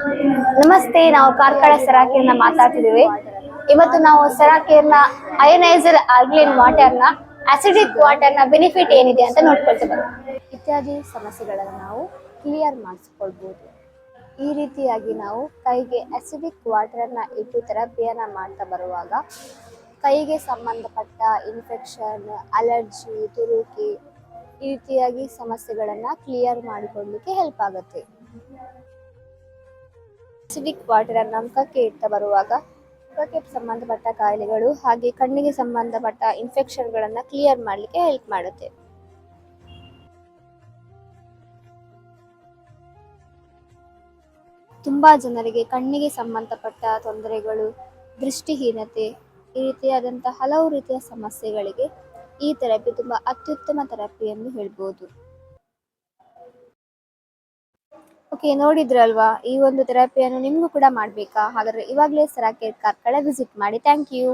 ನಮಸ್ತೆ, ನಾವು ಕಾರ್ಕಳ ಸೆರಾಕೇರ್ನ ಮಾತಾಡ್ತಿದ್ದೀವಿ. ಇವತ್ತು ನಾವು ಸೆರಾಕೇರ್ನ ಅಯನೈಸರ್ ಆಲ್ಕಲೈನ್ ವಾಟರ್ನ ಅಸಿಡಿಕ್ ವಾಟರ್ನ ಬೆನಿಫಿಟ್ ಏನಿದೆ ಅಂತ ನೋಡ್ಕೊಳ್ತೇವೆ. ಇತ್ಯಾದಿ ಸಮಸ್ಯೆಗಳನ್ನು ನಾವು ಕ್ಲಿಯರ್ ಮಾಡಿಸ್ಕೊಳ್ಬೋದು. ಈ ರೀತಿಯಾಗಿ ನಾವು ಕೈಗೆ ಅಸಿಡಿಕ್ ವಾಟರನ್ನ ಇಟ್ಟು ಥೆರಪಿಯನ್ನು ಮಾಡ್ತಾ ಬರುವಾಗ ಕೈಗೆ ಸಂಬಂಧಪಟ್ಟ ಇನ್ಫೆಕ್ಷನ್, ಅಲರ್ಜಿ, ತುರುಕಿ ಈ ರೀತಿಯಾಗಿ ಸಮಸ್ಯೆಗಳನ್ನು ಕ್ಲಿಯರ್ ಮಾಡಿಕೊಳ್ಳಲಿಕ್ಕೆ ಹೆಲ್ಪ್ ಆಗುತ್ತೆ. ಅಸಿಡಿಕ್ ವಾಟರನ್ನು ಮುಖಕ್ಕೆ ಇಡ್ತಾ ಬರುವಾಗ ಮುಖಕ್ಕೆ ಸಂಬಂಧಪಟ್ಟ ಕಾಯಿಲೆಗಳು ಹಾಗೆ ಕಣ್ಣಿಗೆ ಸಂಬಂಧಪಟ್ಟ ಇನ್ಫೆಕ್ಷನ್ಗಳನ್ನು ಕ್ಲಿಯರ್ ಮಾಡಲಿಕ್ಕೆ ಹೆಲ್ಪ್ ಮಾಡುತ್ತೆ. ತುಂಬ ಜನರಿಗೆ ಕಣ್ಣಿಗೆ ಸಂಬಂಧಪಟ್ಟ ತೊಂದರೆಗಳು, ದೃಷ್ಟಿಹೀನತೆ ಈ ರೀತಿಯಾದಂಥ ಹಲವು ರೀತಿಯ ಸಮಸ್ಯೆಗಳಿಗೆ ಈ ಥೆರಪಿ ತುಂಬ ಅತ್ಯುತ್ತಮ ಥೆರಪಿ ಎಂದು ಹೇಳ್ಬೋದು. ಓಕೆ, ನೋಡಿದ್ರಲ್ವಾ? ಈ ಒಂದು ಥೆರಪಿಯನ್ನು ನಿಮಗೂ ಕೂಡ ಮಾಡಬೇಕಾ? ಹಾಗಾದರೆ ಇವಾಗಲೇ ಸೆರಾಕೇರ್ ಕಾರ್ಕಳ ವಿಸಿಟ್ ಮಾಡಿ. Thank you.